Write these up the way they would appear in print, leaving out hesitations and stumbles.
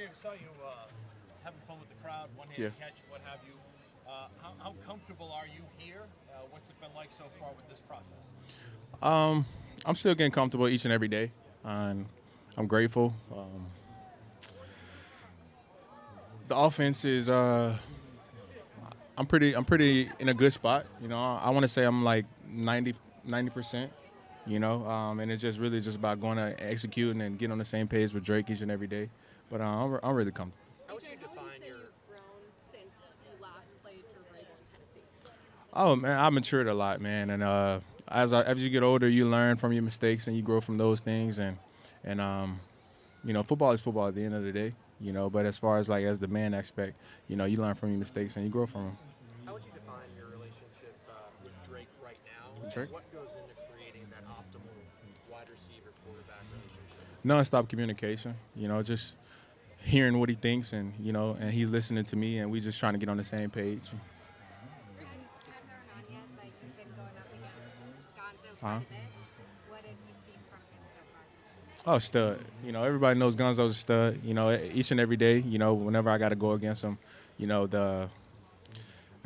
AJ, I saw you having fun with the crowd, one-handed catch, what have you. How comfortable are you here? What's it been like so far with this process? I'm still getting comfortable each and every day, and I'm grateful. The offense is I'm pretty in a good spot. You know, I want to say I'm like 90%. You know, and it's just really just about going to executing and getting on the same page with Drake each and every day. But I'm really comfortable. How would you AJ, how would define you say your you've grown since you last played for Borregales in Tennessee? Oh man, I matured a lot, man, and as you get older, you learn from your mistakes and you grow from those things, and you know, football is football at the end of the day, you know. But as far as like as the man aspect, you know, you learn from your mistakes and you grow from them. How would you define your relationship with Drake right now? Drake? And what goes into creating that optimal wide receiver quarterback relationship? Non-stop communication, you know, just hearing what he thinks, and you know, and he's listening to me, and we just trying to get on the same page. Since Pats aren't on yet, like you've been going up against Gonzo Uh-huh. quite a bit. What have you seen from him so far? Oh, stud. You know, everybody knows Gonzo's a stud. You know, each and every day, you know, whenever I got to go against him, you know, the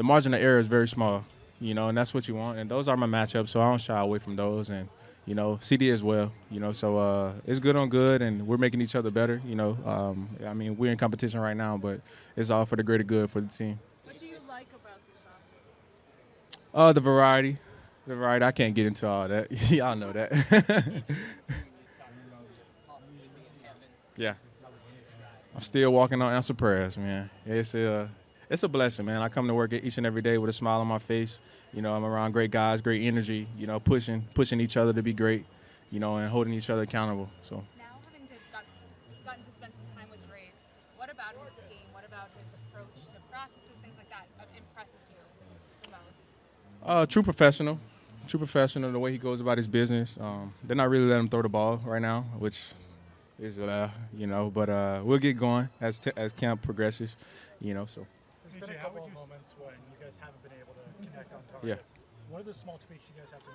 margin of error is very small, you know, and that's what you want. And those are my matchups, so I don't shy away from those. And, you know, CD as well, you know, so it's good on good, and we're making each other better, you know. I mean, we're in competition right now, but it's all for the greater good for the team. What do you like about this offense? The variety. The variety. I can't get into all that. Y'all know that. Yeah. I'm still walking on answer prayers, man. It's a blessing, man. I come to work each and every day with a smile on my face. You know, I'm around great guys, great energy, you know, pushing each other to be great, you know, and holding each other accountable. So Now, having gotten to spend some time with Drake, what about his game? What about his approach to practices, things like that, impresses you the most? true professional. True professional, the way he goes about his business. They're not really letting him throw the ball right now, which is, you know, but we'll get going as camp progresses, you know, so. There's been a couple of moments when you guys haven't been able to connect on targets. What are the small tweaks you guys have to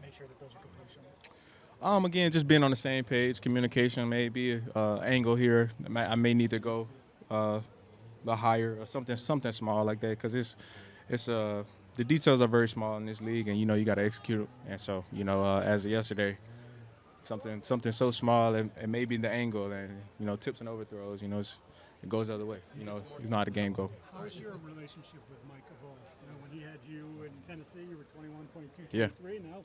make sure that those are completions? Again, just being on the same page, communication, maybe angle here. I may need to go the higher or something small like that, because it's the details are very small in this league, and you know you got to execute it. And so, you know, as of yesterday, something so small and maybe the angle and, you know, tips and overthrows, you know, it goes the other way. You know, it's not how the game go. How has your relationship with Mike evolved? You know, when he had you in Tennessee, you were 21, 22, Yeah. 23. Now,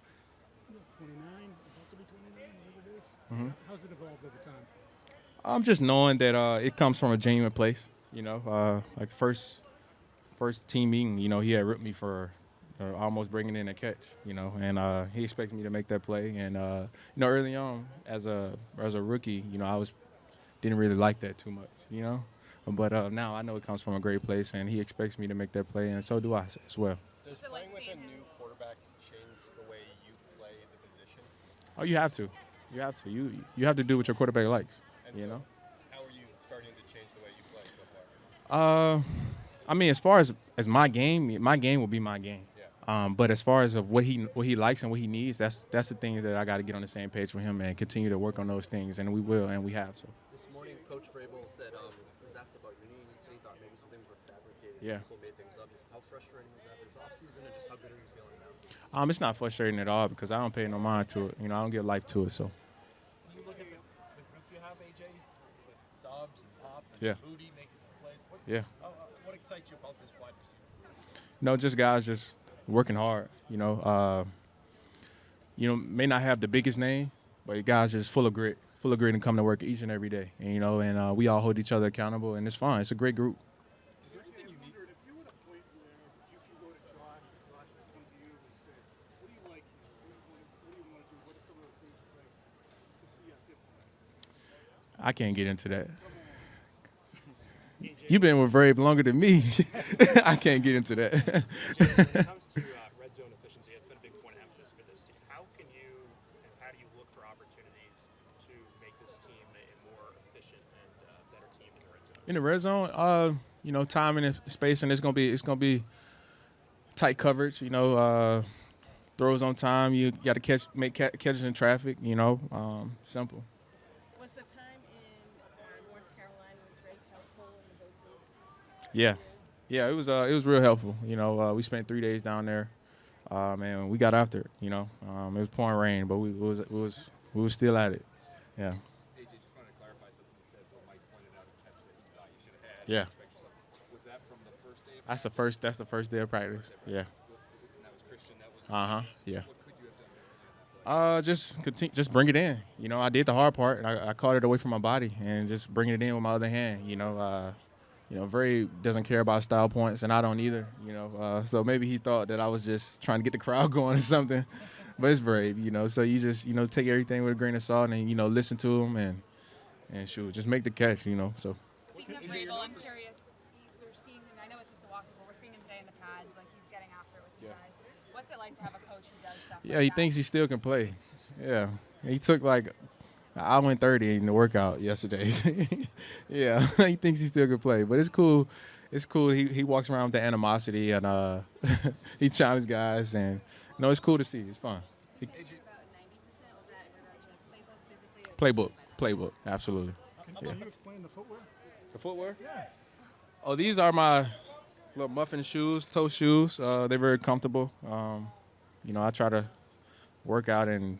29, about to be 29, whatever it is. Mhm. How's it evolved over time? I'm just knowing that it comes from a genuine place. You know, like first team meeting, you know, he had ripped me for almost bringing in a catch. You know, and he expected me to make that play. And you know, early on as a rookie, you know, didn't really like that too much. You know, but now I know it comes from a great place, and he expects me to make that play, and so do I as well. Does So, like, playing with a seeing him- new quarterback change the way you play the position? Oh, you have to. You have to. You have to do what your quarterback likes. And You so know. how are you starting to change the way you play so far? I mean, as far as my game will be my game. Yeah. But as far as of what he likes and what he needs, that's the thing that I got to get on the same page with him and continue to work on those things, and we will, and we have. So This morning, Coach Vrabel said he was asked about your knee, and he said he thought maybe some things were fabricated. Yeah. People made things up. Just how frustrating was that this offseason, and just how good are you feeling now? it's not frustrating at all because I don't pay no mind to it. You know, I don't give life to it. So When you look at the group you have, AJ, with Dobbs and Pop and Yeah. Booty making some plays, yeah, what excites you about this wide receiver? no, just guys just working hard. You know, may not have the biggest name, but guys just full of grit and come to work each and every day. And you know, and we all hold each other accountable, and it's fun. It's a great group. Is there anything you need? If you're at a point where you can go to Josh, or Josh has come to you and said, what do you like here? What do you want to do? What are some of the things you'd like to see us implement? I can't get into that. You've been with Vrab longer than me. I can't get into that. When it comes to red zone efficiency, it's been a big point of emphasis for this team. How do you look for opportunities to make this team a more efficient and better team in the red zone? In the red zone, you know, timing and spacing, it's gonna be tight coverage. You know, throws on time. You got to make catches in traffic. You know, simple. Was the time in North Carolina with Drake Yeah, yeah, it was real helpful. You know, we spent 3 days down there. And we got after it. You know, it was pouring rain, but we was still at it. Yeah. AJ, just wanted to clarify something you said. What Mike pointed out a catch that he thought you should have had. Yeah. Was that from the first day of That's practice? that's the first day of practice. Yeah. And that was Christian. That was. Yeah. What could you have done differently on that play? Just continue, just bring it in. You know, I did the hard part. I caught it away from my body and just bringing it in with my other hand. You know, Very doesn't care about style points, and I don't either. You know, so maybe he thought that I was just trying to get the crowd going or something. But it's brave, you know. So you just, take everything with a grain of salt and listen to him and shoot, just make the catch, you know. So. Speaking of Vrabel, I'm curious. We're seeing him. I know it's just a walkthrough, but we're seeing him today in the pads. Like he's getting after it with you guys. What's it like to have a coach who does stuff? Yeah, like he that? thinks he still can play. Yeah, he took like an hour and 30 in the workout yesterday. Yeah, he thinks he still can play, but it's cool. It's cool. He walks around with the animosity and he challenges guys, and it's cool to see. It's fun. About 90%, was that in regard to playbook, physically? Playbook, absolutely. Can you explain the footwear? The footwear? Yeah. Oh, these are my little muffin shoes, toe shoes. They're very comfortable. I try to work out, and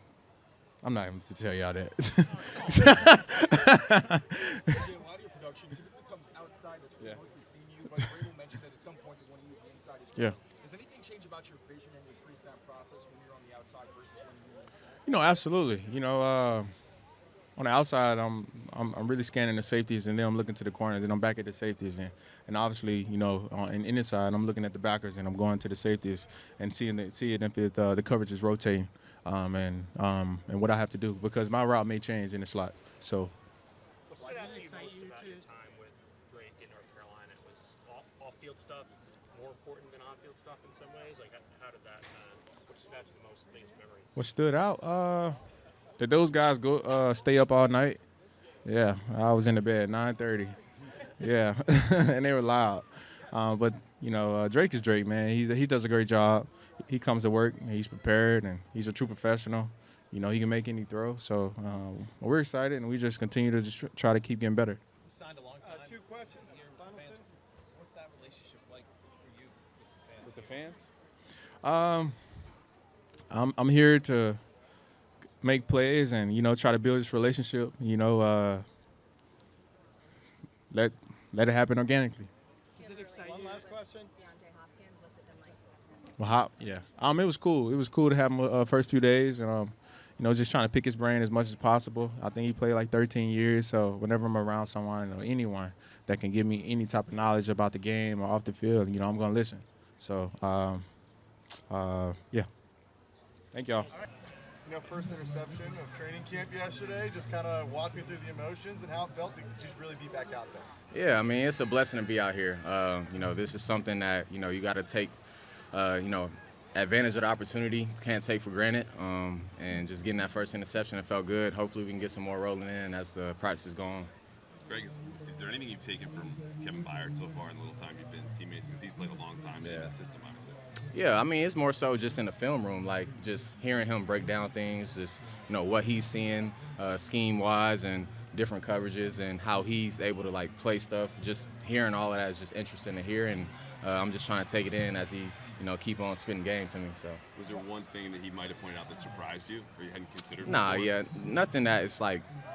I'm not even to tell y'all that. A lot of your production typically comes outside. That's what we've mostly seen you. But Vrabel mentioned that at some point you want to use the inside as well. Yeah. Does anything change about your vision and your pre-snap process when you're on the outside versus when you're inside? Absolutely. On the outside, I'm really scanning the safeties, and then I'm looking to the corner, then I'm back at the safeties, and obviously, on the inside, I'm looking at the backers, and I'm going to the safeties and seeing if the coverage is rotating, and what I have to do, because my route may change in the slot. So. What stood out to you most about your time with Drake in North Carolina? Was off-field stuff more important than on-field stuff in some ways? Like, how did that? What stood out to you the most? Biggest memories? What stood out? Did those guys stay up all night? Yeah, I was in the bed 9:30. Yeah, and they were loud. But Drake is Drake, man. He does a great job. He comes to work, and he's prepared, and he's a true professional. He can make any throw. So we're excited, and we just continue to try to keep getting better. You signed a long time. 2 questions. Here with Final the fans. thing. What's that relationship like for you with the fans? With the fans? I'm here to make plays and try to build this relationship. Let it happen organically. Does it excite you? One last question. DeAndre Hopkins, what's it been like? Well, Hop, yeah. It was cool. It was cool to have him first few days, and just trying to pick his brain as much as possible. I think he played like 13 years, so whenever I'm around someone or anyone that can give me any type of knowledge about the game or off the field, I'm gonna listen. So, yeah. Thank y'all. First interception of training camp yesterday. Just kind of walk me through the emotions and how it felt to just really be back out there. Yeah, it's a blessing to be out here. This is something that, you got to take, advantage of the opportunity. Can't take for granted. And just getting that first interception, it felt good. Hopefully we can get some more rolling in as the practice is going. Greg, is there anything you've taken from Kevin Byard so far in the little time you've been teammates? Because he's played a long time in the system, obviously. Yeah, it's more so just in the film room, like just hearing him break down things, just, what he's seeing scheme-wise and different coverages and how he's able to, play stuff. Just hearing all of that is just interesting to hear, and I'm just trying to take it in as he, keep on spitting game to me. So. Was there one thing that he might have pointed out that surprised you or you hadn't considered Nah, before? yeah, nothing that is,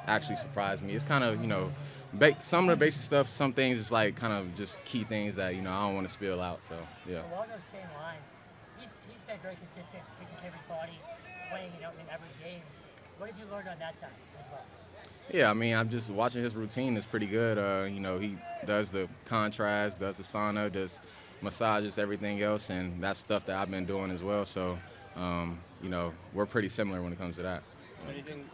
actually surprised me. It's kind of, some of the basic stuff, some things is, kind of just key things that, I don't want to spill out, so, yeah. Along those same lines, he's been very consistent, taking care of his body, playing in every game. What did you learn on that side as well? Yeah, I'm just watching his routine is pretty good. He does the contrast, does the sauna, does massages, everything else, and that's stuff that I've been doing as well. So, we're pretty similar when it comes to that. Anything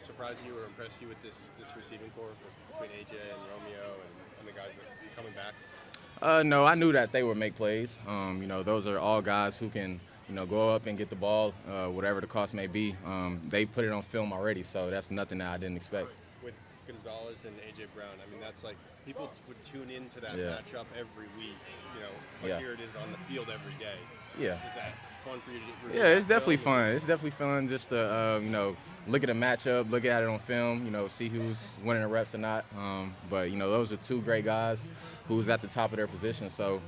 surprise you or impress you with this receiving core between AJ and Romeo and the guys that are coming back? No, I knew that they would make plays. Those are all guys who can, go up and get the ball, whatever the cost may be. They put it on film already, so that's nothing that I didn't expect. With Gonzalez and AJ Brown, that's like people would tune into that Yeah. matchup every week, but Yeah. here it is on the field every day. Yeah. Is that fun for you to? Yeah, it's definitely fun. It's definitely fun just to look at a matchup, look at it on film, see who's winning the reps or not. But those are two great guys who's at the top of their position. So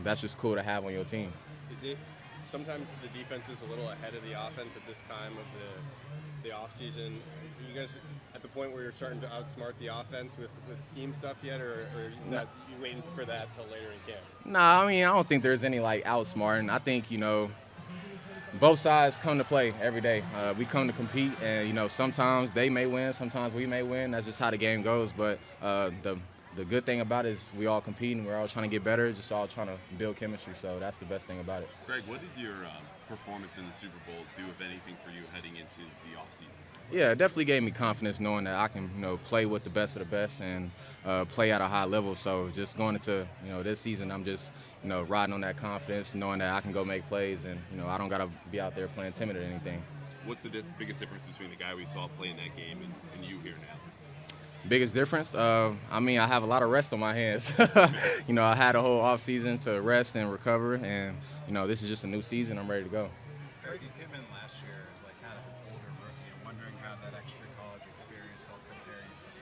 that's just cool to have on your team. Is it? Sometimes the defense is a little ahead of the offense at this time of the off season. Are you guys at the point where you're starting to outsmart the offense with scheme stuff yet, or is that you waiting for that till later in camp? Nah, I mean I don't think there's any outsmarting. I think both sides come to play every day. We come to compete, and sometimes they may win, sometimes we may win. That's just how the game goes. But the good thing about it is we all compete and we're all trying to get better, just all trying to build chemistry. So that's the best thing about it. Greg, what did your performance in the Super Bowl do, if anything, for you heading into the offseason? Yeah, it definitely gave me confidence knowing that I can, play with the best of the best and play at a high level. So just going into, this season, I'm just, riding on that confidence, knowing that I can go make plays and, I don't got to be out there playing timid or anything. What's the biggest difference between the guy we saw play in that game and you here now? Biggest difference? I have a lot of rest on my hands. I had a whole off season to rest and recover, and this is just a new season. I'm ready to go. Greg, you came in last year as kind of an older rookie. I'm wondering how that extra college experience helped prepare you for the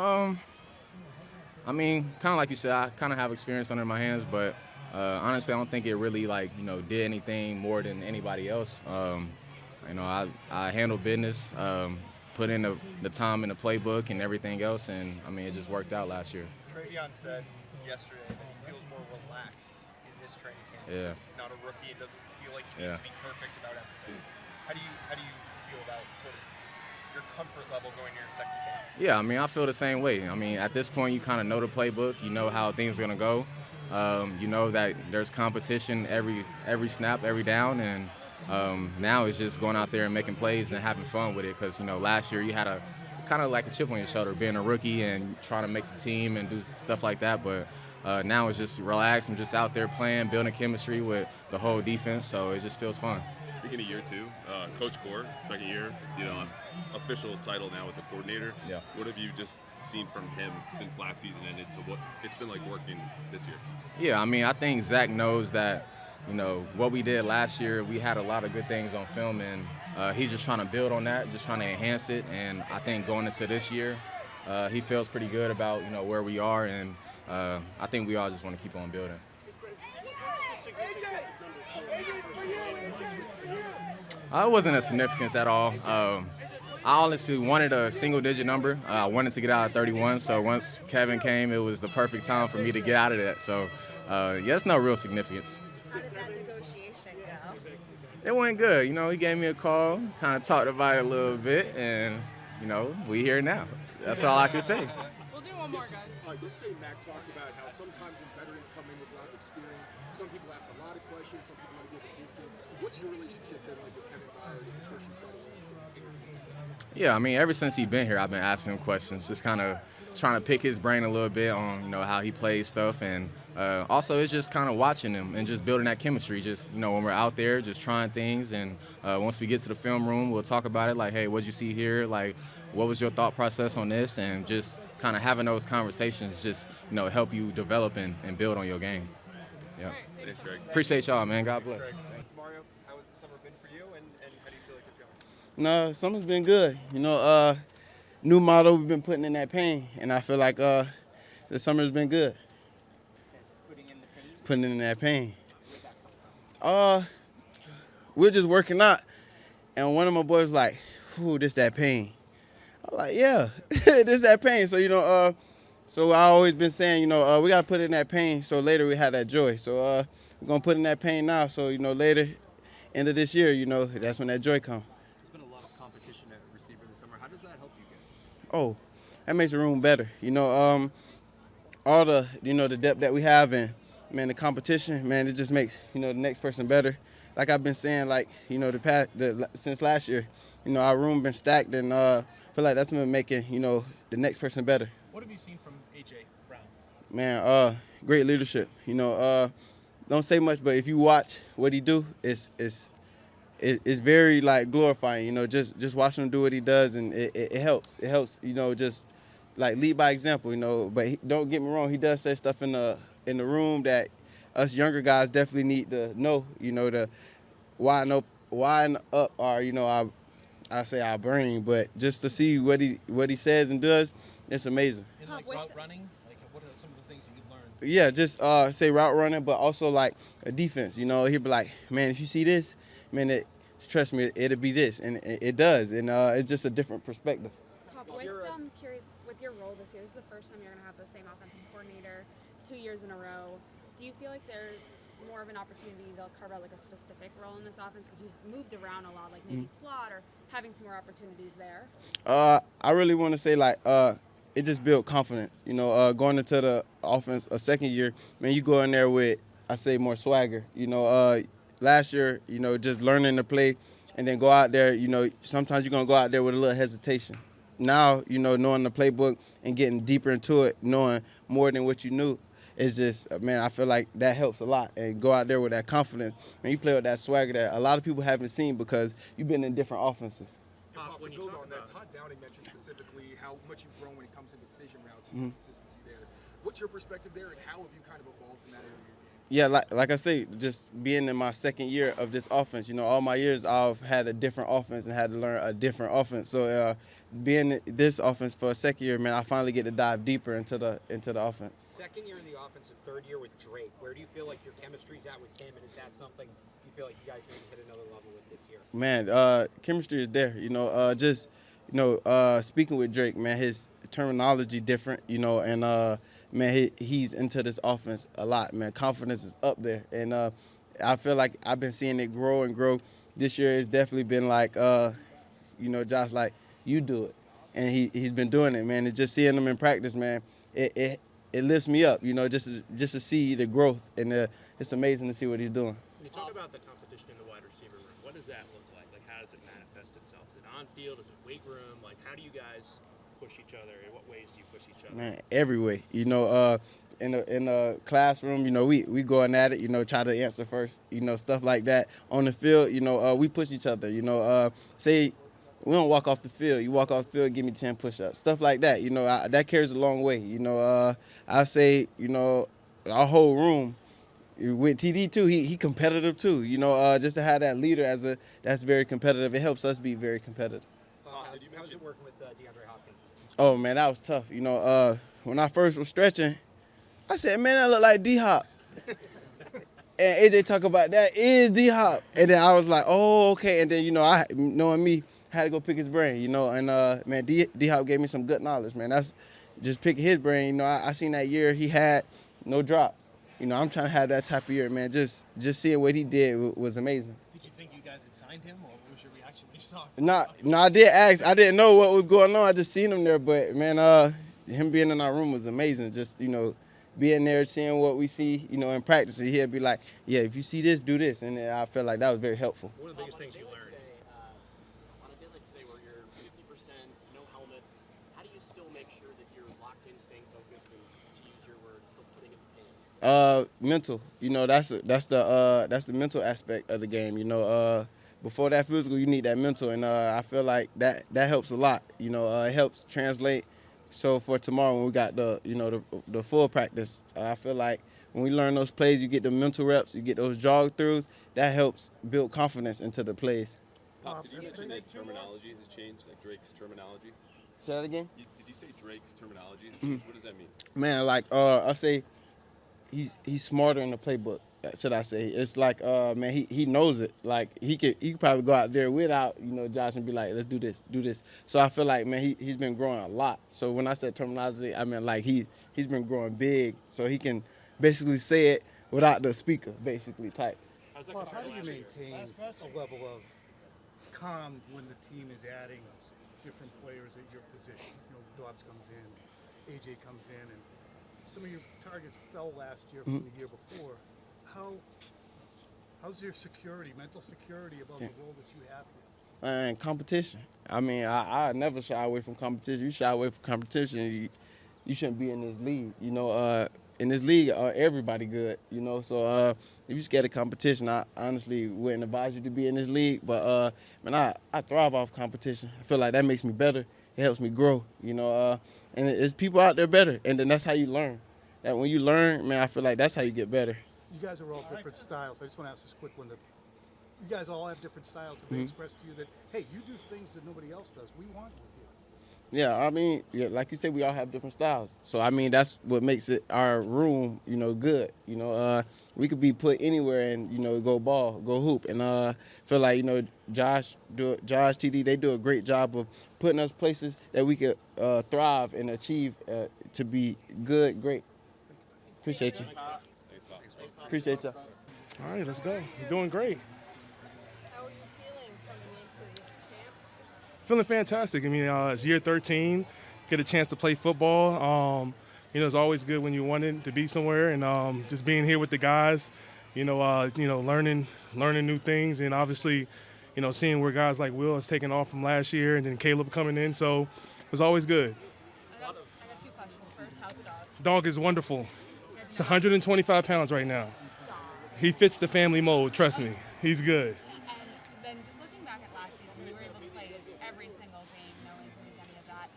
NFL. Kind of like you said, I kind of have experience under my hands, but honestly, I don't think it really did anything more than anybody else. I handle business. Put in the time in the playbook and everything else, and it just worked out last year. Travion said yesterday that he feels more relaxed in this training camp. Yeah. He's not a rookie and doesn't feel like he needs to be perfect about everything. How do you feel about sort of your comfort level going to your second camp? Yeah, I feel the same way. At this point, you kind of know the playbook. You know how things are gonna go. You know that there's competition every snap, every down, and now it's just going out there and making plays and having fun with it because, last year you had a kind of like a chip on your shoulder being a rookie and trying to make the team and do stuff like that. But now it's just relaxed. I'm just out there playing, building chemistry with the whole defense, so it just feels fun. Speaking of year two, Coach Core, second year, official title now with the coordinator. Yeah. What have you just seen from him since last season ended to what it's been like working this year? Yeah, I think Zach knows that what we did last year, we had a lot of good things on film, and he's just trying to build on that, just trying to enhance it. And I think going into this year, he feels pretty good about, where we are, and I think we all just want to keep on building. It wasn't a significance at all. I honestly wanted a single-digit number. I wanted to get out of 31, so once Kevin came, it was the perfect time for me to get out of that. So, it's no real significance. How did that negotiation go? It went good. He gave me a call, kind of talked about it a little bit, and, we here now. That's all I can say. We'll do one more, guys. Yesterday, Mac talked about how sometimes when veterans come in with a lot of experience, some people ask a lot of questions, some people want to give a distance. What's your relationship been like with Kevin Byard as a person trying to win? Yeah, ever since he's been here, I've been asking him questions, just kind of trying to pick his brain a little bit on, how he plays stuff. And also it's just kind of watching him and just building that chemistry. Just, when we're out there, just trying things. And once we get to the film room, we'll talk about it. Like, hey, what'd you see here? Like, what was your thought process on this? And just kind of having those conversations just, help you develop and build on your game. Yeah. Thanks, Greg. Appreciate y'all, man. God bless. Mario, how has the summer been for you, and how do you feel like it's going? No, summer's been good. New motto, we've been putting in that pain, and I feel like the summer's been good. Putting in that pain. We're just working out, and one of my boys was like, "Ooh, this that pain." I was like, "Yeah, this that pain." So so I always been saying, we gotta put in that pain, so later we have that joy. So we're gonna put in that pain now, so later, end of this year, that's when that joy comes. There's been a lot of competition at receiver this summer. How does that help you guys? Oh, that makes the room better. All the the depth that we have, and man, the competition, man, it just makes the next person better. Like I've been saying, since last year, our room been stacked, and feel like that's been making the next person better. What have you seen from A.J. Brown? Man, great leadership. Don't say much, but if you watch what he do, it's very glorifying. Just watching him do what he does, and it helps. It helps. Just lead by example. But don't get me wrong, he does say stuff in the room that us younger guys definitely need to know, the widen up our, I say our brain, but just to see what he says and does, it's amazing. In like route running, like what are some of the things that you've learned? Yeah, just say route running, but also like a defense. He'll be like, man, if you see this, man, trust me, it'll be this, and it does, and it's just a different perspective. I'm curious, with your role this year, this is the first time you're going to have the same offensive coordinator 2 years in a row. Do you feel like there's more of an opportunity to carve out like a specific role in this offense because you've moved around a lot, like maybe slot or having some more opportunities there? I really want to say like it just built confidence. Going into the offense a second year, man, you go in there with, I say, more swagger. Last year, just learning to play, and then go out there. Sometimes you're gonna go out there with a little hesitation. Now, knowing the playbook and getting deeper into it, knowing more than what you knew, it's just, man, I feel like that helps a lot. And go out there with that confidence, and you play with that swagger that a lot of people haven't seen because you've been in different offenses. When you talk on that, Todd Downing mentioned specifically how much you've grown when it comes to decision routes and consistency there. What's your perspective there, and how have you kind of evolved in that area? Yeah, like I say, just being in my second year of this offense, all my years I've had a different offense and had to learn a different offense. So being in this offense for a second year, man, I finally get to dive deeper into the offense. Second year in the offense and third year with Drake, where do you feel like your chemistry's at with him, and is that something you feel like you guys maybe hit another level with this year? Man, chemistry is there. Speaking with Drake, man, his terminology different, and man, he's into this offense a lot, man. Confidence is up there, and I feel like I've been seeing it grow and grow. This year it's definitely been like, Josh, like, you do it, and he's been doing it, man. And just seeing him in practice, man, it lifts me up, just to see the growth, and it's amazing to see what he's doing. When you talk about the competition in the wide receiver room, what does that look like? Like, how does it manifest itself? Is it on field? Is it weight room? Like, how do you guys push each other? In what ways do you push each other? Man, every way. In the classroom, we going at it, try to answer first, stuff like that. On the field, we push each other, say we don't walk off the field. You walk off the field, give me 10 push-ups, stuff like that. That carries a long way. I say, our whole room, with TD too, he competitive too. Just to have that leader that's very competitive, it helps us be very competitive. How's it working with DeAndre Hopkins? Oh man, that was tough. When I first was stretching, I said, man, I look like D-Hop. And AJ talk about that is D-Hop. And then I was like, oh, okay. And then, knowing me, I had to go pick his brain, and man, D-Hop gave me some good knowledge, man. That's just picking his brain. I seen that year he had no drops. I'm trying to have that type of year, man. Just seeing what he did was amazing. Did you think you guys had signed him, or what was your reaction when you saw him? No, I did ask. I didn't know what was going on. I just seen him there, but man, him being in our room was amazing. Just being there, seeing what we see, in practice, and he'll be like, yeah, if you see this, do this, and I felt like that was very helpful. One of the biggest things you learned. On a day like today where you're 50%, no helmets, how do you still make sure that you're locked in, staying focused, and to use your words, still putting it in the paint? Mental. That's the mental aspect of the game. Before that physical, you need that mental, and I feel like that helps a lot. It helps translate. So for tomorrow, when we got the full practice, I feel like when we learn those plays, you get the mental reps, you get those jog throughs. That helps build confidence into the plays. Pop, did you mention that terminology has changed, like Drake's terminology? Say that again? Did you say Drake's terminology has changed? What does that mean? Man, like I say, he's smarter in the playbook. Should I say? It's like man, he knows it. Like he could probably go out there without Josh and be like, let's do this. So I feel like, man, he's been growing a lot. So when I said terminology, I mean like he's been growing big. So he can basically say it without the speaker, basically type. Bob, how do you maintain a level of calm when the team is adding different players at your position? Dobbs comes in, AJ comes in, and some of your targets fell last year from the year before. How's your mental security about the role that you have here? And competition. I mean, I never shy away from competition. You shy away from competition, you shouldn't be in this league. In this league, everybody good. So if you're scared of competition, I honestly wouldn't advise you to be in this league. But man, I thrive off competition. I feel like that makes me better. It helps me grow. And it's people out there better, and then that's how you learn. That when you learn, man, I feel like that's how you get better. you guys are all different styles. I just want to ask this quick one. You guys all have different styles. Have they expressed to you that, hey, you do things that nobody else does. We want you here. Yeah, I mean, yeah, like you said, we all have different styles. So I mean, that's what makes it our room, good. We could be put anywhere and go ball, go hoop, and feel like Josh, TD, they do a great job of putting us places that we could thrive and achieve to be good, great. Appreciate you. Appreciate you. All right, let's go. You're doing great. How are you feeling coming into this camp? Feeling fantastic. I mean, it's year 13. Get a chance to play football. It's always good when you wanted to be somewhere, and just being here with the guys. Learning new things, and obviously, seeing where guys like Will has taken off from last year, and then Caleb coming in. So it was always good. I got 2 questions. First, how's the dog? Dog is wonderful. It's 125 pounds right now. He fits the family mold. Trust me, he's good. And then just looking back at last season, you were able to play every single game, no injuries, any of that.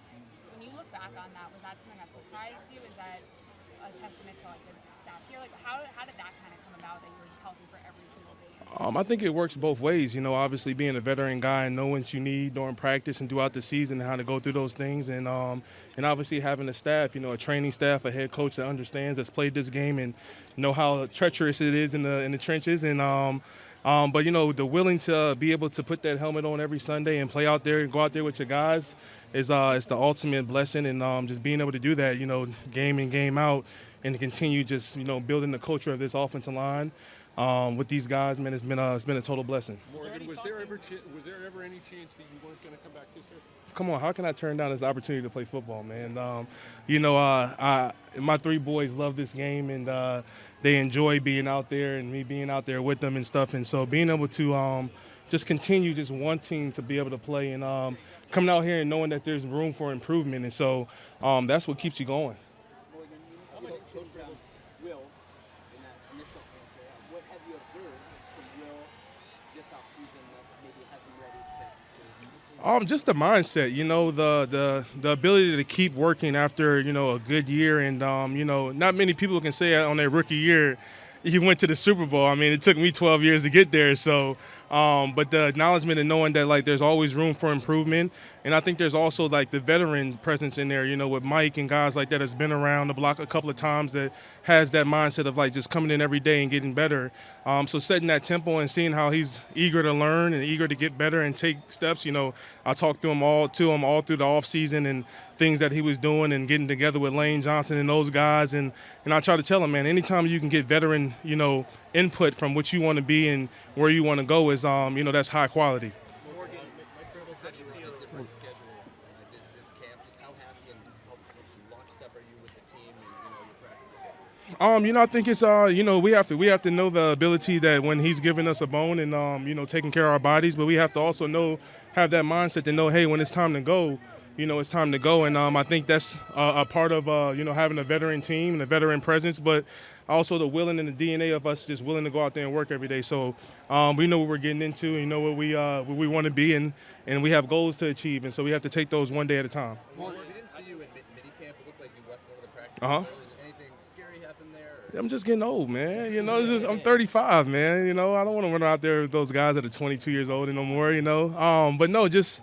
When you look back on that, was that something that surprised you? Is that a testament to the staff here? How did that kind of come about that you were just healthy for every single game? I think it works both ways. Obviously being a veteran guy and knowing what you need during practice and throughout the season, how to go through those things, and obviously having a staff, a training staff, a head coach that understands, that's played this game and know how treacherous it is in the trenches, and but the willing to be able to put that helmet on every Sunday and play out there and go out there with your guys is it's the ultimate blessing, and just being able to do that, game in, game out, and to continue just building the culture of this offensive line. With these guys, man, it's been a total blessing. Morgan, was there ever any chance that you weren't going to come back this year? Come on, how can I turn down this opportunity to play football, man? My 3 boys love this game, and they enjoy being out there and me being out there with them and stuff. And so being able to just continue just wanting to be able to play and coming out here and knowing that there's room for improvement. And so that's what keeps you going. Just the mindset, the ability to keep working after, a good year. And, not many people can say on their rookie year, he went to the Super Bowl. I mean, it took me 12 years to get there. So, but the acknowledgement and knowing that, there's always room for improvement. And I think there's also, the veteran presence in there, with Mike and guys like that that's been around the block a couple of times that has that mindset of, just coming in every day and getting better. So setting that tempo and seeing how he's eager to learn and eager to get better and take steps. I talked to him all through the offseason and things that he was doing and getting together with Lane Johnson and those guys. And I try to tell him, man, anytime you can get veteran, input from what you want to be and where you want to go is, that's high quality. Morgan, Mike Gribble said you were on a different schedule this camp. Just how happy and how lockstep are you with the team and, your practice schedule? I think it's, we have to know the ability that when he's giving us a bone and, taking care of our bodies, but we have to also have that mindset to know, hey, when it's time to go, it's time to go. And I think that's a part of, having a veteran team and a veteran presence, but also the willing and the DNA of us just willing to go out there and work every day. So we know what we're getting into, what we want to be, and we have goals to achieve. And so we have to take those one day at a time. Well, we didn't see you in minicamp. It looked like you left over the practice. Anything scary happened there? Or? I'm just getting old, man. I'm 35, man. I don't want to run out there with those guys that are 22 years old no more, But no, just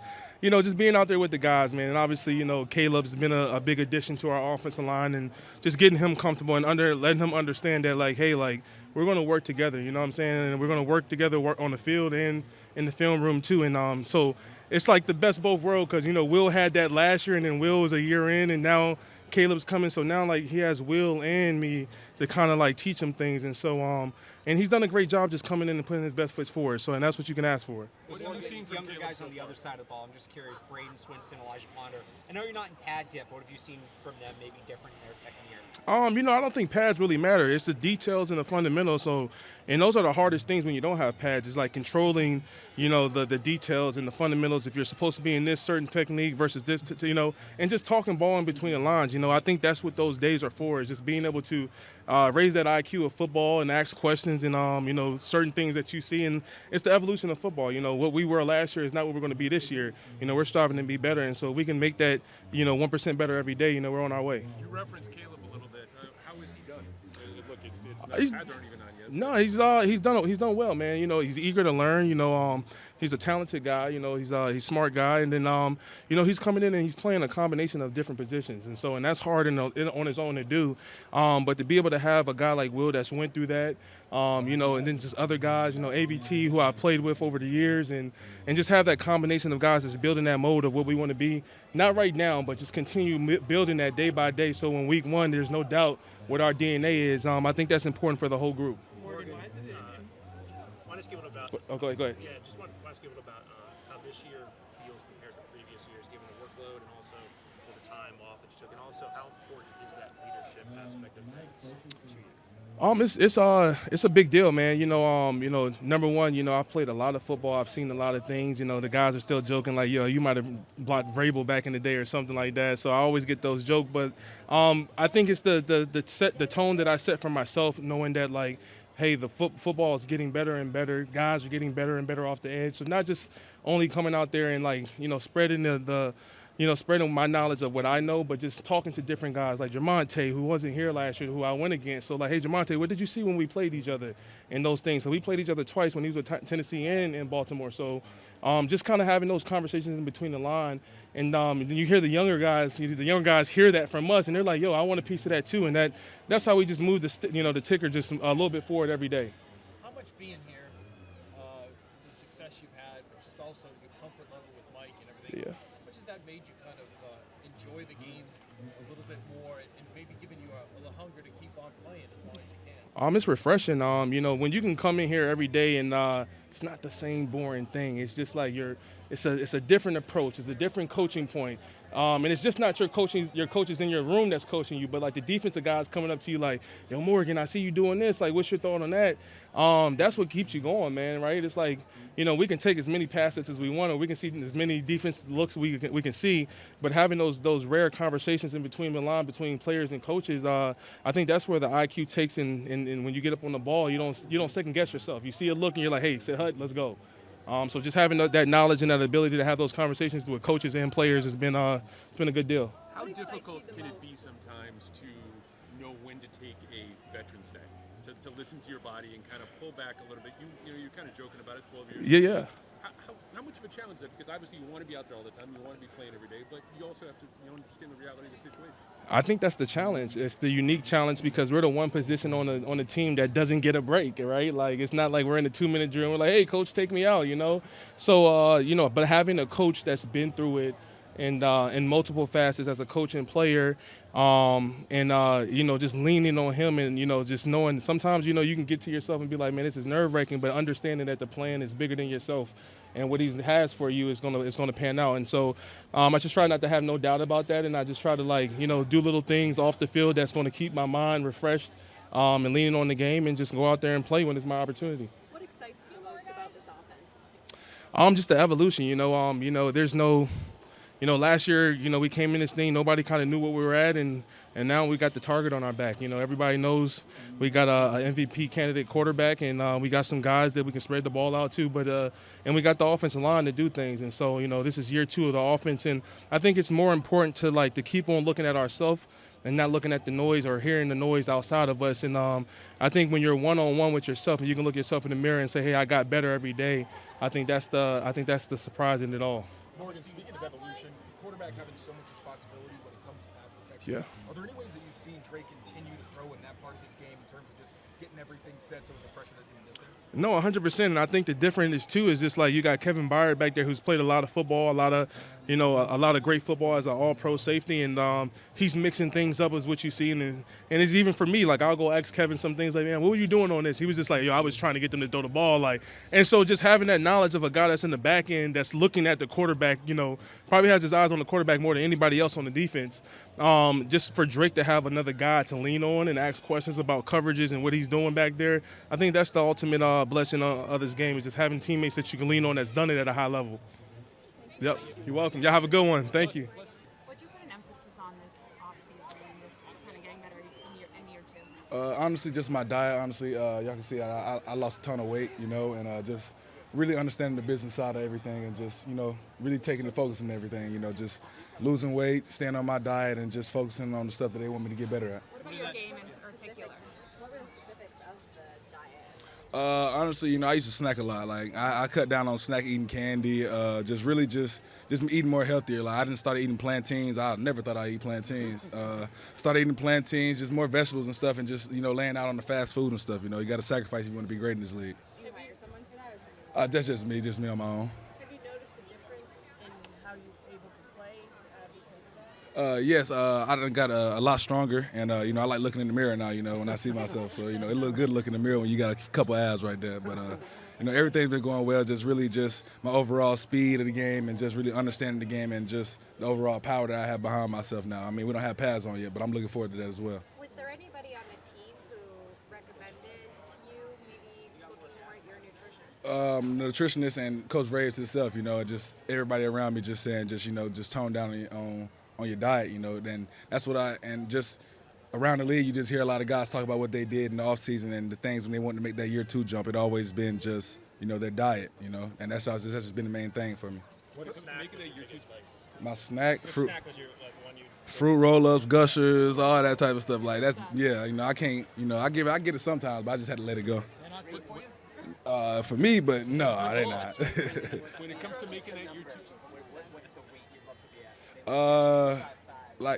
being out there with the guys, man. And obviously, Caleb's been a big addition to our offensive line, and just getting him comfortable and letting him understand that, hey, we're going to work together, you know what I'm saying? And we're going to work together, work on the field and in the film room too. And so it's like the best of both worlds because, Will had that last year, and then Will was a year in, and now Caleb's coming. So now, he has Will and me to kind of, teach him things. And so, and he's done a great job just coming in and putting his best foot forward. So, and that's what you can ask for. What have you seen from younger guys on the other side of the ball? I'm just curious. Bradyn Swinson, Elijah Ponder. I know you're not in pads yet, but what have you seen from them maybe different in their second year? I don't think pads really matter. It's the details and the fundamentals. So, and those are the hardest things when you don't have pads. It's controlling, the details and the fundamentals. If you're supposed to be in this certain technique versus this, and just talking ball in between the lines. I think that's what those days are for. Is just being able to raise that IQ of football and ask questions and certain things that you see. And it's the evolution of football. What we were last year is not what we're going to be this year. We're striving to be better, and so we can make that 1% better every day. We're on our way. You referenced Caleb a little bit. How is he done? Look, it's not, He's- pads aren't even on yet. No, he's done well, man. You know, he's eager to learn. You know, he's a talented guy. You know, he's a smart guy, and then you know, he's coming in and he's playing a combination of different positions, and that's hard on his own to do. But to be able to have a guy like Will that's went through that, you know, and then just other guys, you know, AVT who I've played with over the years, and just have that combination of guys that's building that mold of what we want to be. Not right now, but just continue building that day by day. So in week one, there's no doubt what our DNA is. I think that's important for the whole group. Morgan, why is it? I want to ask you a little about. Oh, go ahead. Yeah, just want to ask you a little about how this year feels compared to previous years, given the workload and also the time off that you took, and also how important is that leadership aspect of things to you? It's a big deal, man. You know, number one, you know, I've played a lot of football. I've seen a lot of things. You know, the guys are still joking like, yo, you might have blocked Vrabel back in the day or something like that. So I always get those jokes. But I think it's the tone that I set for myself, knowing that, like, hey, the football is getting better and better. Guys are getting better and better off the edge. So not just only coming out there and, like, you know, spreading spreading my knowledge of what I know, but just talking to different guys like Jamonte, who wasn't here last year, who I went against. So, like, hey, Jamonte, what did you see when we played each other and those things? So we played each other twice when he was with Tennessee and in Baltimore. So just kind of having those conversations in between the line. And then you hear the younger guys hear that from us, and they're like, yo, I want a piece of that too. And that's how we just move the ticker just a little bit forward every day. How much being here, the success you've had, but just also your comfort level with Mike and everything, how much has that made you kind of enjoy the game a little bit more and maybe giving you a little hunger to keep on playing as long as you can? It's refreshing. You know, when you can come in here every day and it's not the same boring thing. It's just like it's a different approach. It's a different coaching point. And it's just not your coaches in your room that's coaching you, but like the defensive guys coming up to you like, yo, Morgan, I see you doing this. Like, what's your thought on that? That's what keeps you going, man, right? It's like, you know, we can take as many passes as we want, or we can see as many defense looks we can see, but having those rare conversations in between the line, between players and coaches, I think that's where the IQ takes and when you get up on the ball, you don't second guess yourself. You see a look and you're like, hey, sit hut, let's go. So just having that knowledge and that ability to have those conversations with coaches and players has been it's been a good deal. How difficult can it be sometimes to know when to take a Veterans Day, to listen to your body and kind of pull back a little bit? You know, you're kind of joking about it, 12 years. Yeah. How much of a challenge is that? Because obviously you want to be out there all the time, you want to be playing every day, but you also have to understand the reality of the situation. I think that's the challenge. It's the unique challenge because we're the one position on the team that doesn't get a break, right? Like, it's not like we're in a 2-minute drill and we're like, hey, coach, take me out, you know? So, but having a coach that's been through it and in multiple facets as a coach and player, just leaning on him and, just knowing sometimes, you can get to yourself and be like, man, this is nerve-wracking, but understanding that the plan is bigger than yourself and what he has for you is gonna pan out. And so I just try not to have no doubt about that, and I just try to do little things off the field that's gonna keep my mind refreshed and leaning on the game and just go out there and play when it's my opportunity. What excites you most about this offense? Just the evolution. There's no. Last year, we came in this thing, nobody kind of knew what we were at, and now we got the target on our back. Everybody knows we got a MVP candidate quarterback, and we got some guys that we can spread the ball out to, and we got the offensive line to do things. And so, this is year 2 of the offense, and I think it's more important to keep on looking at ourselves and not looking at the noise or hearing the noise outside of us. And I think when you're one-on-one with yourself and you can look yourself in the mirror and say, hey, I got better every day, I think that's the surprise in it all. Morgan, speaking of evolution, the quarterback having so much responsibility when it comes to pass protection. Yeah. Are there any ways that you've seen Trey continue to grow in that part of his game in terms of just getting everything set so the pressure doesn't even get there? No, 100%. And I think the difference too is just like you got Kevin Byard back there who's played a lot of football, a lot of great football as an all-pro safety, and he's mixing things up as what you see. And it's even for me, like I'll go ask Kevin some things like, man, what were you doing on this? He was just like, yo, I was trying to get them to throw the ball. And so just having that knowledge of a guy that's in the back end that's looking at the quarterback, probably has his eyes on the quarterback more than anybody else on the defense. Just for Drake to have another guy to lean on and ask questions about coverages and what he's doing back there, I think that's the ultimate blessing of this game, is just having teammates that you can lean on that's done it at a high level. Yep, you're welcome. Y'all have a good one. Thank you. What you put an emphasis on this offseason and this kind of getting better in year 2? Honestly, just my diet. Honestly, y'all can see I lost a ton of weight, and just really understanding the business side of everything and just, really taking the focus on everything, just losing weight, staying on my diet, and just focusing on the stuff that they want me to get better at. for your game in particular? What were the specifics of the diet? Honestly, I used to snack a lot. Like I cut down on eating candy. Just eating more healthier. Like I didn't start eating plantains. I never thought I'd eat plantains. Started eating plantains, just more vegetables and stuff, and just laying out on the fast food and stuff. You got to sacrifice if you want to be great in this league. Do you hire someone for that, or something? That's just me on my own. Have you noticed a difference in how you're able to play because of that? Yes, I done got a lot stronger, and I like looking in the mirror now. When I see myself, so it looks good looking in the mirror when you got a couple abs right there. But everything's been going well. Just my overall speed of the game, and just really understanding the game, and just the overall power that I have behind myself now. I mean, we don't have pads on yet, but I'm looking forward to that as well. Was there anybody on the team who recommended to you maybe looking more at your nutrition? The nutritionist and Coach Reyes himself. Just everybody around me just saying, just tone down on your diet. Then that's what just around the league, you just hear a lot of guys talk about what they did in the offseason and the things when they wanted to make that year 2 jump. It always been just, their diet, and that's just been the main thing for me. What is making it your 2? My snack, What fruit, snack was your one you? fruit roll-ups, gushers, all that type of stuff. Like that's, I can't, I get it sometimes, but I just had to let it go. They're not good for you? For me, but no, they're not. When it comes to making it your 2, What's the weight you'd love to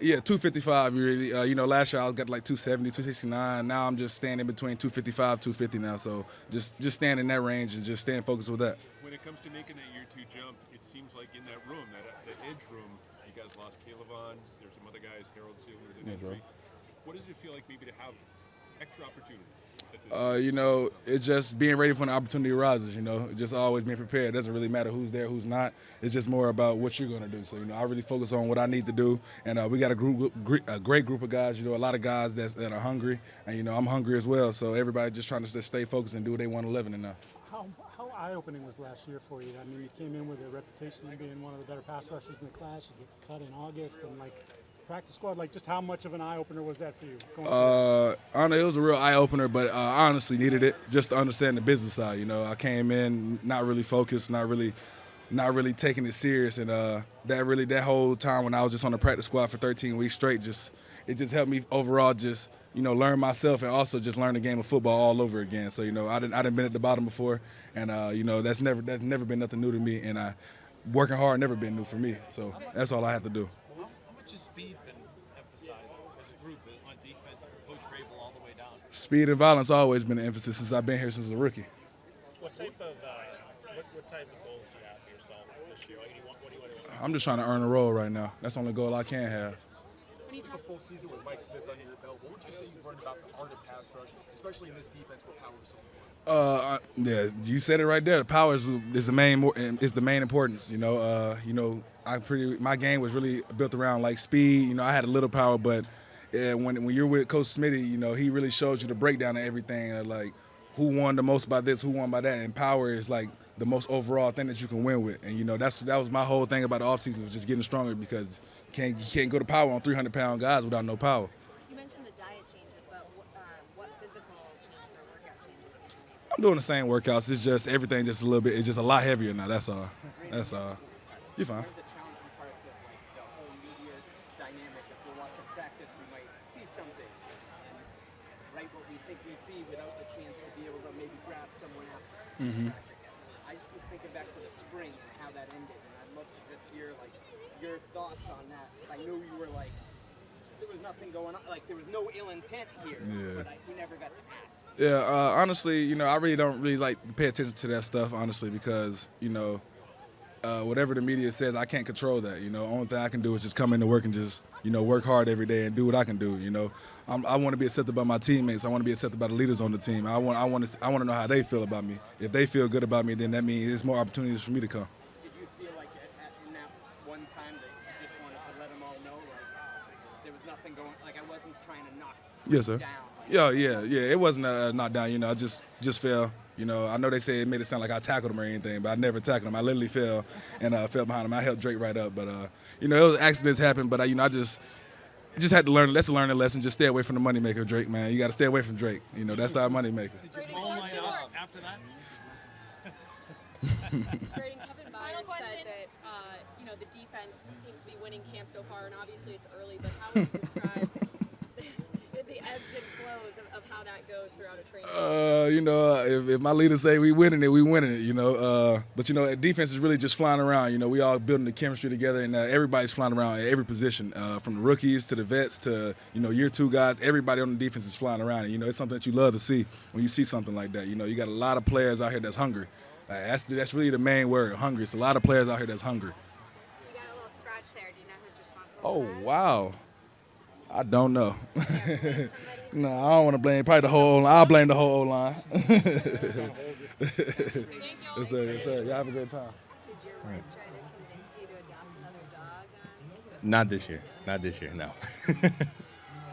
be at? 255 really. Last year I got like 270, 269. Now I'm just staying in between 255, 250 now. So just staying in that range and just staying focused with that. when it comes to making that year 2 jump, it seems like in that room, that edge room, you guys lost Caleb on. There's some other guys, Harold Sealer, with an injury. What does it feel like maybe to have extra opportunities? It's just being ready for an opportunity arises, just always being prepared. It doesn't really matter who's there, who's not. It's just more about what you're going to do. So, I really focus on what I need to do. And we got a great group of guys, a lot of guys that are hungry. And, I'm hungry as well. So everybody just trying to just stay focused and do what they want to live in now. How eye-opening was last year for you? I mean, you came in with a reputation of being one of the better pass rushers in the class. You get cut in August and, practice squad, just how much of an eye-opener was that for you? It was a real eye-opener, but I honestly needed it just to understand the business side. I came in not really focused, not really taking it serious, and that whole time when I was just on the practice squad for 13 weeks straight, it just helped me overall just learn myself and also just learn the game of football all over again. So I didn't been at the bottom before, and that's never been nothing new to me, and working hard never been new for me. So that's all I have to do. Speed been emphasized as a group on defense from Coach Rabel all the way down? Speed and violence always been an emphasis since I've been here since a rookie. What type of goals do you have for yourself this year? What do you want to? I'm just trying to earn a role right now. That's the only goal I can have. When you took a full season with Mike Smith under your belt, what would you say you've learned about the art of pass rush, especially in this defense where power is so important? Yeah, you said it right there. The power is the main importance. My game was really built around speed. I had a little power, but when you're with Coach Smitty, he really shows you the breakdown of everything. Who won the most by this, who won by that, and power is the most overall thing that you can win with. And that was my whole thing about the offseason, was just getting stronger, because you can't go to power on 300-pound guys without no power. You mentioned the diet changes, but what physical changes or workout changes did you make? I'm doing the same workouts. It's just everything just a little bit. It's just a lot heavier now. That's all. You're fine. One of the challenging parts of the whole media dynamic, if we're watching practice, we might see something and write what we think we see without the chance to be able to maybe grab someone after. Mm-hmm. I just was thinking back to the spring and how that ended, and I'd love to just hear your thoughts on that. I knew you were there was nothing going on, there was no ill intent here, but we never got to ask. Yeah, honestly, I really don't like to pay attention to that stuff, honestly, because whatever the media says, I can't control that. The only thing I can do is just come into work and just work hard every day and do what I can do. I want to be accepted by my teammates. I want to be accepted by the leaders on the team. I want to know how they feel about me. If they feel good about me, then that means there's more opportunities for me to come. Did you feel like in that one time that you just wanted to let them all know there was nothing going? I wasn't trying to knock Yes, sir. down. Yeah. It wasn't a knockdown. I just fell. I know they say it made it sound like I tackled him or anything, but I never tackled him. I literally fell and fell behind him. I helped Drake right up, but it was accidents happen. But I just had to learn. Let's learn a lesson. Just stay away from the moneymaker, Drake. Man, you got to stay away from Drake. That's our moneymaker. Did you fall line up after that? Bradyn, Kevin Byard said that the defense seems to be winning camp so far, and obviously it's early. But how would you describe the how that goes throughout a training? You know, if my leaders say we winning it, we winning it. You know, but you know, defense is really just flying around. You know, we all building the chemistry together, and everybody's flying around at every position, from the rookies to the vets to year 2 guys. Everybody on the defense is flying around, and you know, it's something that you love to see when you see something like that. You know, you got a lot of players out here that's hungry. That's really the main word, hungry. It's a lot of players out here that's hungry. You got a little scratch there. Do you know who's responsible? Oh wow, I don't know. No, I don't want to blame. Probably the whole O-line. I'll blame the whole O-line. Yes, sir. Yes, sir. Y'all have a great time. Did your wife try to convince you to adopt another dog? Not this year. Not this year, no. It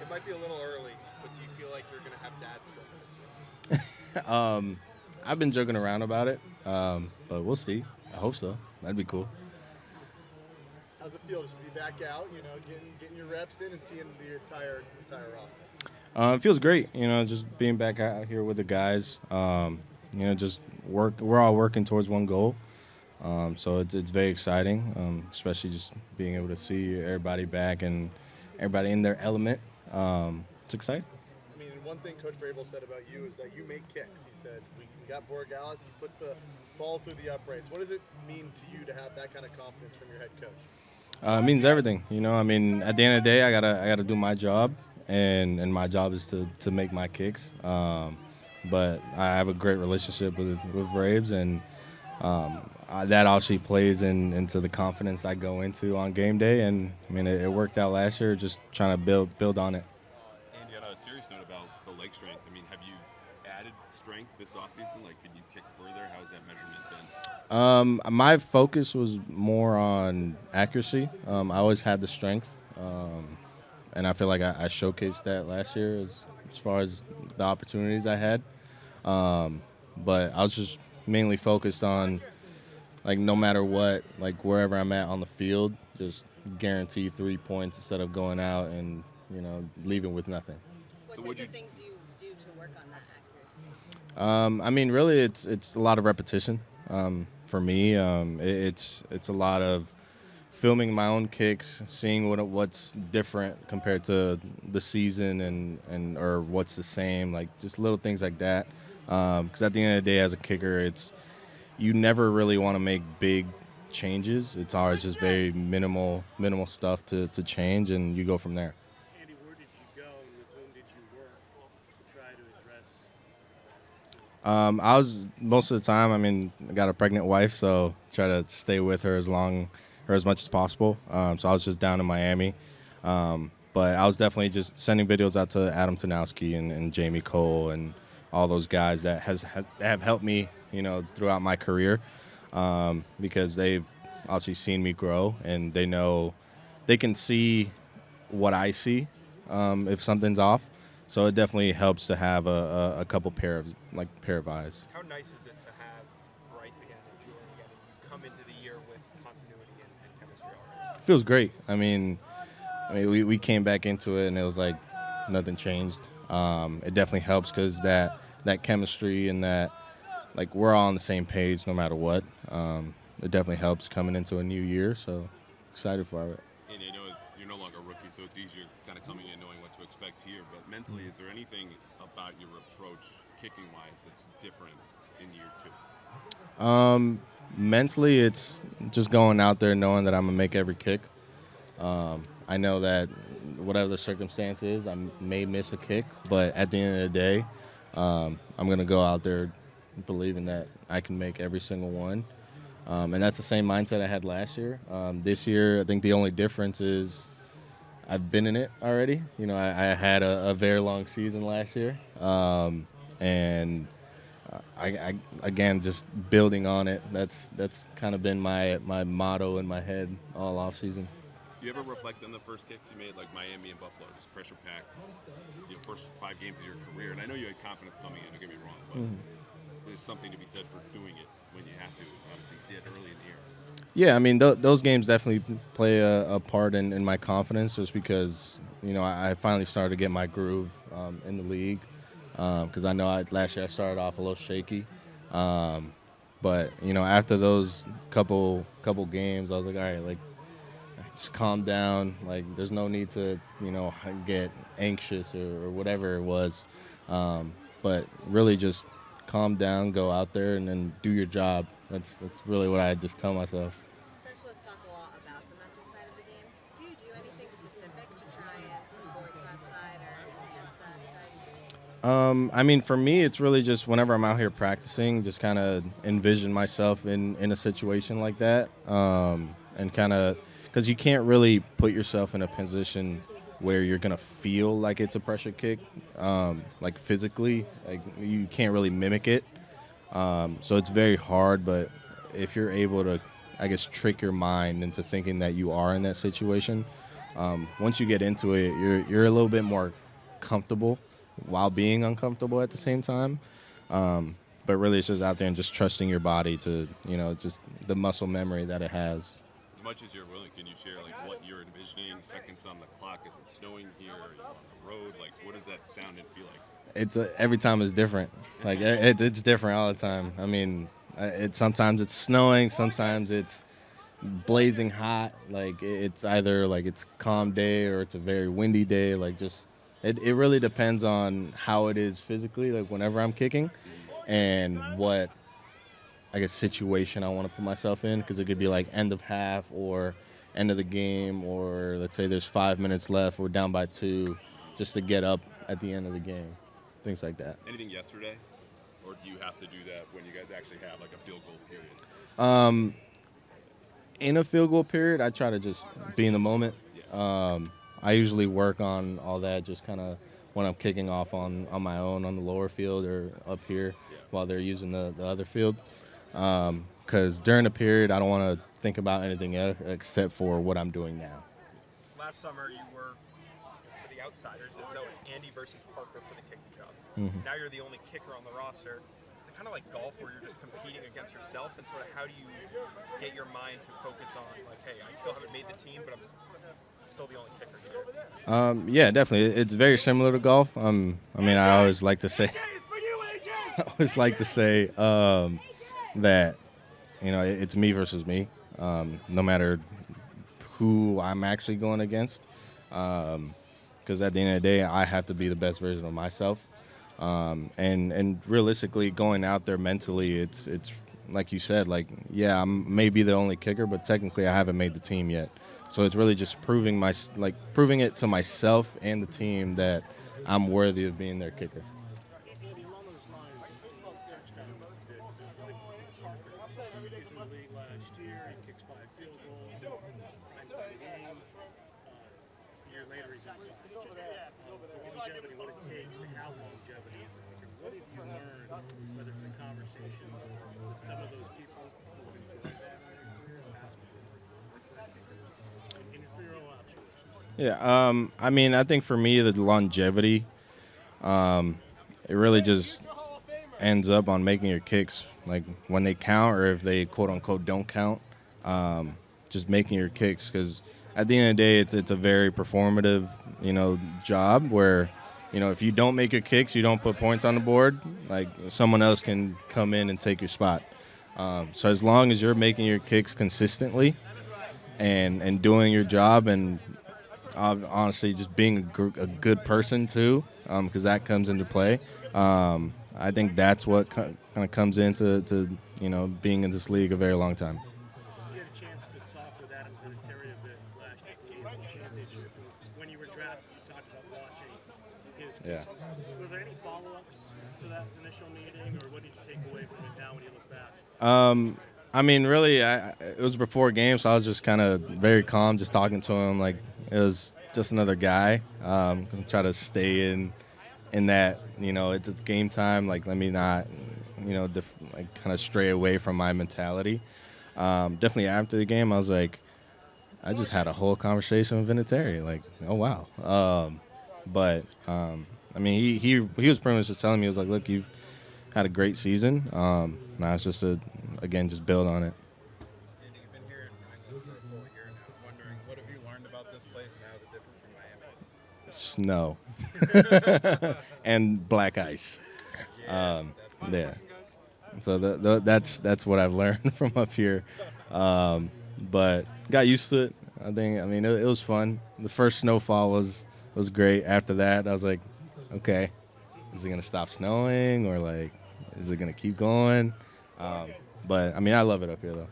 might be a little early, but do you feel like you're going to have dad struggle this year? I've been joking around about it, but we'll see. I hope so. That'd be cool. How's it feel just to be back out, you know, getting your reps in and seeing the entire roster? It feels great, you know, just being back out here with the guys. You know, just we're all working towards one goal. So it's very exciting, especially just being able to see everybody back and everybody in their element. It's exciting. I mean, and one thing Coach Vrabel said about you is that you make kicks. He said, we got Borregales, he puts the ball through the uprights. What does it mean to you to have that kind of confidence from your head coach? It means everything, you know. I mean, at the end of the day, I gotta do my job, and my job is to make my kicks. But I have a great relationship with Braves, and that actually plays into the confidence I go into on game day. And I mean, it worked out last year. Just trying to build on it. And on a serious note about the leg strength, I mean, have you added strength this offseason? Like, can you kick further? How has that measurement been? My focus was more on accuracy. I always had the strength, and I feel like I showcased that last year as far as the opportunities I had. But I was just mainly focused on, like, no matter what, like wherever I'm at on the field, just guarantee 3 points instead of going out and, you know, leaving with nothing. What types of things do you do to work on that accuracy? I mean, really, it's a lot of repetition. For me, it's a lot of filming my own kicks, seeing what's different compared to the season and or what's the same, like just little things like that. Because at the end of the day, as a kicker, you never really want to make big changes. It's always just very minimal stuff to change, and you go from there. Andy, where did you go and with whom did you work to try to address? I was most of the time. I mean, I got a pregnant wife, so try to stay with her as much as possible. So I was just down in Miami, but I was definitely just sending videos out to Adam Tanowski and Jamie Cole and all those guys that have helped me, you know, throughout my career, because they've obviously seen me grow and they can see what I see if something's off. So it definitely helps to have a couple pair of eyes. How nice is it to have Bryce again and Jordan again, and you come into the year with continuity and chemistry already? It feels great. I mean, we came back into it and it was like nothing changed. It definitely helps because that chemistry and that, like, we're all on the same page no matter what. It definitely helps coming into a new year. So excited for it. And I know you're no longer a rookie, so it's easier kind of coming in knowing what to expect here. But mentally, is there anything about your approach kicking-wise that's different in year 2? Mentally, it's just going out there knowing that I'm going to make every kick. I know that whatever the circumstance is, I may miss a kick, but at the end of the day, I'm going to go out there believing that I can make every single one. And that's the same mindset I had last year. This year, I think the only difference is I've been in it already. You know, I had a very long season last year. And I again, just building on it. That's kind of been my motto in my head all off season. Do you ever reflect on the first kicks you made, like Miami and Buffalo, just pressure-packed, first 5 games of your career? And I know you had confidence coming in, don't get me wrong, but there's something to be said for doing it when you have to. Obviously, you did early in the year. Yeah, I mean, those games definitely play a part in my confidence, just because, you know, I finally started to get my groove in the league. Because I know last year I started off a little shaky. But, you know, after those couple games, I was like, all right, like, just calm down. Like, there's no need to, get anxious or whatever it was. But really just calm down, go out there, and then do your job. That's really what I just tell myself. Specialists talk a lot about the mental side of the game. Do you do anything specific to try and support that side or enhance that side? I mean, for me, it's really just whenever I'm out here practicing, just kind of envision myself in a situation like that, and kind of, because you can't really put yourself in a position where you're gonna feel like it's a pressure kick, like physically, like you can't really mimic it. So it's very hard, but if you're able to, I guess, trick your mind into thinking that you are in that situation, once you get into it, you're a little bit more comfortable while being uncomfortable at the same time. But really, it's just out there and just trusting your body to, just the muscle memory that it has. As much as you're willing, can you share like what you're envisioning? Seconds on the clock. Is it snowing here? Are you on the road? Like, what does that sound and feel like? It's every time is different. Like it's different all the time. I mean, sometimes it's snowing, sometimes it's blazing hot. Like it's either like it's a calm day or it's a very windy day. Like just it really depends on how it is physically. Like whenever I'm kicking, and what, I guess, situation I want to put myself in, because it could be like end of half or end of the game, or let's say there's 5 minutes left, we're down by 2, just to get up at the end of the game, things like that. Anything yesterday, or do you have to do that when you guys actually have like a field goal period? In a field goal period, I try to just be in the moment. I usually work on all that just kind of when I'm kicking off on my own on the lower field or up here while they're using the other field. Because during the period, I don't want to think about anything else except for what I'm doing now. Last summer, you were, for the outsiders, it's Andy versus Parker for the kicking job. Mhm. Now you're the only kicker on the roster. Is it kind of like golf where you're just competing against yourself? And sort of how do you get your mind to focus on, like, hey, I still haven't made the team, but I'm still the only kicker here? Yeah, definitely. It's very similar to golf. I mean, I always like to say, that, it's me versus me, no matter who I'm actually going against. Because at the end of the day, I have to be the best version of myself. And realistically, going out there mentally, it's like you said, like, yeah, I'm maybe the only kicker, but technically I haven't made the team yet. So it's really just proving it to myself and the team that I'm worthy of being their kicker. Andy, along those lines, Coach Douglas did he's in the league last year. He kicks 5 field goals, 9 games. A year later, he's inside. Longevity, what it takes to have longevity as a kicker. What have you learned, whether from conversations with some of those people who enjoyed that in their careers, basketball, and for your own observations? Yeah, I mean, I think for me, the longevity, it really just ends up on making your kicks, like when they count or if they quote-unquote don't count, just making your kicks, because at the end of the day, it's a very performative, job where, if you don't make your kicks, you don't put points on the board, like someone else can come in and take your spot. So as long as you're making your kicks consistently and doing your job, and honestly just being a good person too, because that comes into play, I think that's what kind of comes into being in this league a very long time. You had a chance to talk with Adam Vinatieri a bit last year in the championship. When you were drafted, you talked about watching his cases. Yeah. Were there any follow-ups to that initial meeting, or what did you take away from it now when you look back? I mean, really, it was before game, so I was just kind of very calm, just talking to him like it was just another guy. Try to stay in that, it's game time. Like, let me not, kind of stray away from my mentality. Definitely after the game, I was like, I just had a whole conversation with Vinatieri. Like, oh wow. I mean, he was pretty much just telling me, he was like, look, you've had a great season. Now it's just just build on it. Andy, you've been here in England for a full year now. I'm wondering, what have you learned about this place, and how is it different from Miami? Snow and black ice. Yeah. So that's what I've learned from up here. But got used to it. I mean, it was fun. The first snowfall was great. After that, I was like, okay, is it going to stop snowing or, like, is it going to keep going? But, I mean, I love it up here, though.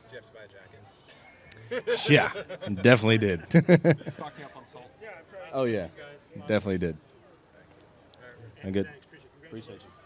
Did you have to buy a jacket? Yeah, definitely did. Stocking up on salt. Oh, yeah, definitely did. I'm good. Appreciate you.